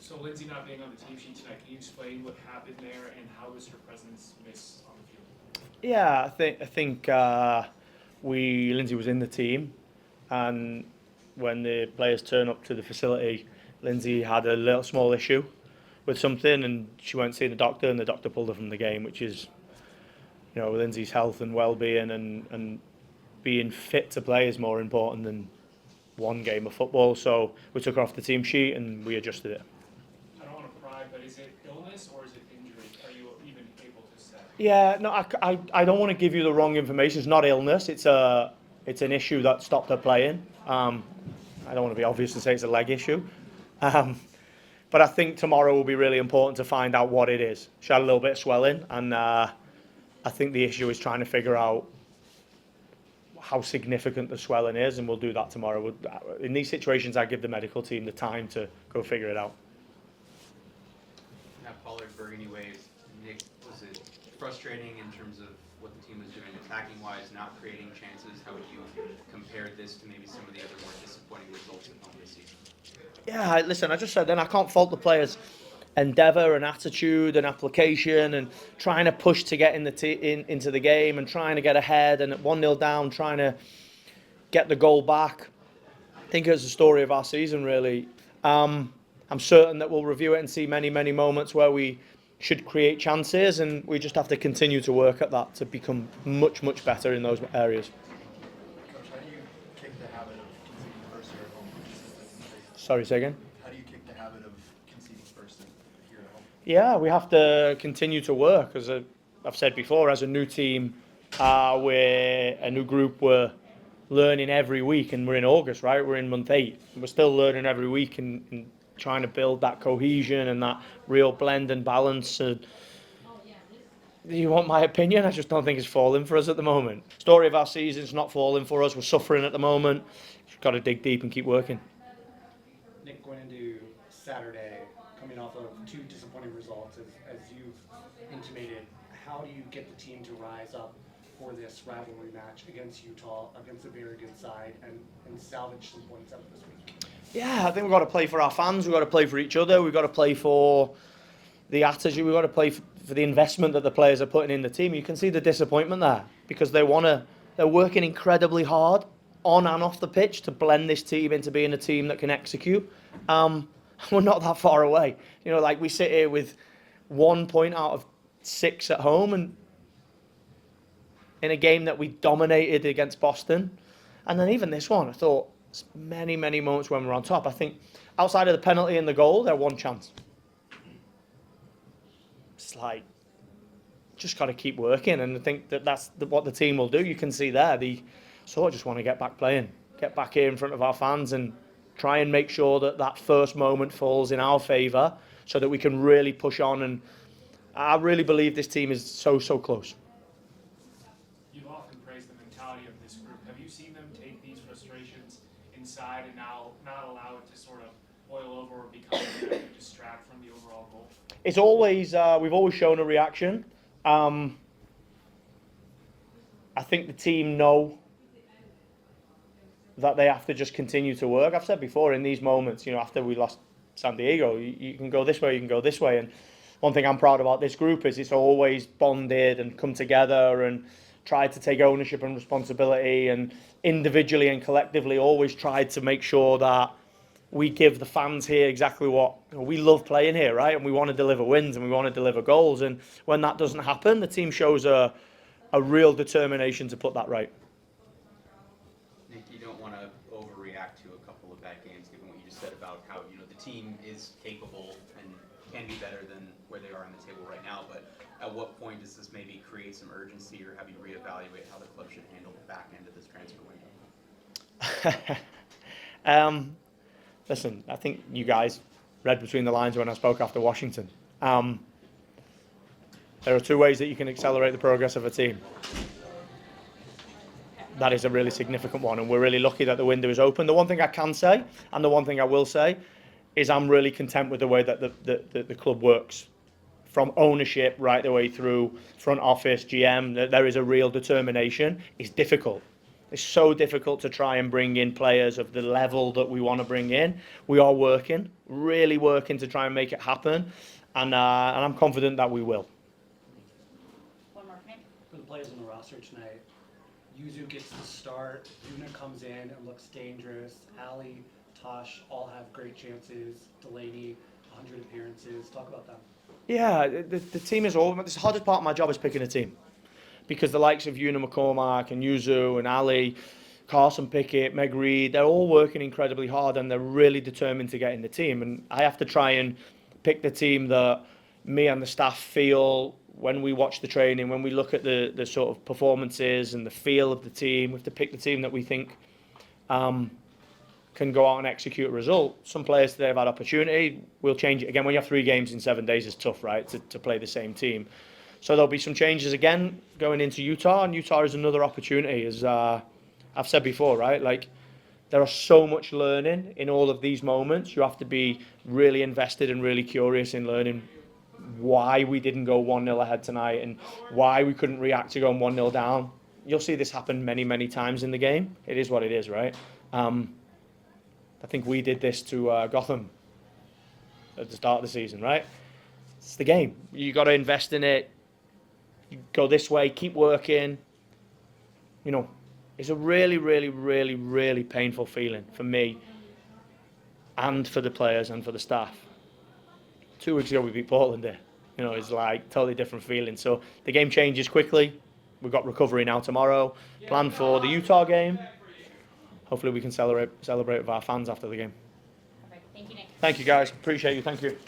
So Lindsay not being on the team sheet tonight, can you explain what happened there and how was her presence missed on the field? Yeah, I think Lindsay was in the team, and when the players turn up to the facility, Lindsay had a little small issue with something, and she went to see the doctor, and the doctor pulled her from the game, which is, Lindsay's health and well-being and being fit to play is more important than one game of football. So we took her off the team sheet and we adjusted it. I don't want to pry, but is it illness or is it injury? Are you even able to say? Yeah, no, I don't want to give you the wrong information. It's not illness. It's an issue that stopped her playing. I don't want to be obvious and say it's a leg issue. But I think tomorrow will be really important to find out what it is. She had a little bit of swelling, and I think the issue is trying to figure out how significant the swelling is, and we'll do that tomorrow. In these situations, I give the medical team the time to go figure it out. That Pollard Burgundy wave, Nick, was it frustrating in terms of what the team was doing attacking-wise, not creating chances? How would you compare this to maybe some of the other more disappointing results at home this season? Yeah, listen, I just said then I can't fault the players' endeavour and attitude and application and trying to push to get into the game and trying to get ahead and at 1-0 down, trying to get the goal back. I think it's the story of our season, really. I'm certain that we'll review it and see many, many moments where we should create chances, and we just have to continue to work at that to become much, much better in those areas. Coach, how do you kick the habit of conceding first here at home consistently? Sorry, say again? How do you kick the habit of conceding first here at home? Yeah, we have to continue to work. As I've said before, as a new team, we're a new group, we're learning every week, and we're in August, right? We're in month 8. And we're still learning every week and trying to build that cohesion and that real blend and balance. You want my opinion? I just don't think it's falling for us at the moment. Story of our season is not falling for us. We're suffering at the moment. Just got to dig deep and keep working. Nick, going into Saturday, coming off of 2 disappointing results, as you've intimated, how do you get the team to rise up for this rivalry match against Utah, against a very good side, and salvage some points out of this week? Yeah, I think we've got to play for our fans. We've got to play for each other. We've got to play for the attitude. We've got to play for the investment that the players are putting in the team. You can see the disappointment there because they're working incredibly hard on and off the pitch to blend this team into being a team that can execute. We're not that far away. Like we sit here with 1 point out of 6 at home, and in a game that we dominated against Boston. And then even this one, I thought many, many moments when we're on top. I think outside of the penalty and the goal, they're one chance. It's like, just got to keep working, and I think that's what the team will do. You can see there, they sort of just want to get back playing, get back here in front of our fans and try and make sure that first moment falls in our favour so that we can really push on. And I really believe this team is so, so close. You've often praised the mentality of this group. Have you seen them take these frustrations inside and now not allow it to sort of boil over or become distract from the overall goal? It's always, we've always shown a reaction. I think the team know that they have to just continue to work. I've said before, in these moments, after we lost San Diego, you can go this way, you can go this way. And one thing I'm proud about this group is it's always bonded and come together and tried to take ownership and responsibility, and individually and collectively always tried to make sure that we give the fans here exactly what we love playing here, right? And we want to deliver wins and we want to deliver goals. And when that doesn't happen, the team shows a real determination to put that right. Nick, you don't want to overreact to a couple of bad games, given what you just said about how the team is capable and can be better than where they are on the table right now. But at what point does this maybe create some urgency, or have you reevaluate how the club should handle the back end of this transfer window? Listen, I think you guys read between the lines when I spoke after Washington. There are 2 ways that you can accelerate the progress of a team. That is a really significant one, and we're really lucky that the window is open. The one thing I can say, and the one thing I will say, is I'm really content with the way that the club works. From ownership right the way through front office, GM, there is a real determination. It's difficult. It's so difficult to try and bring in players of the level that we want to bring in. We are working, really working to try and make it happen, and I'm confident that we will. One more, Nick. For the players on the roster tonight, Yuzu gets the start, Yuna comes in and looks dangerous, Ali, Tosh all have great chances, Delaney, 100 appearances. Talk about them. Yeah, the team is all. The hardest part of my job is picking a team, because the likes of Una McCormack and Yuzu and Ali, Carson Pickett, Meg Reed, they're all working incredibly hard and they're really determined to get in the team. And I have to try and pick the team that me and the staff feel when we watch the training, when we look at the sort of performances and the feel of the team. We have to pick the team that we think can go out and execute a result. Some players today have had opportunity. We'll change it again. When you have 3 games in 7 days, it's tough, right, to play the same team. So there'll be some changes again going into Utah, and Utah is another opportunity. As I've said before, right, like there are so much learning in all of these moments. You have to be really invested and really curious in learning why we didn't go 1-0 ahead tonight and why we couldn't react to going 1-0 down. You'll see this happen many, many times in the game. It is what it is, right? I think we did this to Gotham at the start of the season, right? It's the game. You got to invest in it. You go this way, keep working. You know, it's a really, really, really, really painful feeling for me and for the players and for the staff. 2 weeks ago we beat Portland there. You know, it's like totally different feeling. So the game changes quickly. We've got recovery now tomorrow. Planned for the Utah game. Hopefully we can celebrate with our fans after the game. Perfect. Thank you, Nick. Thank you guys. Appreciate you. Thank you.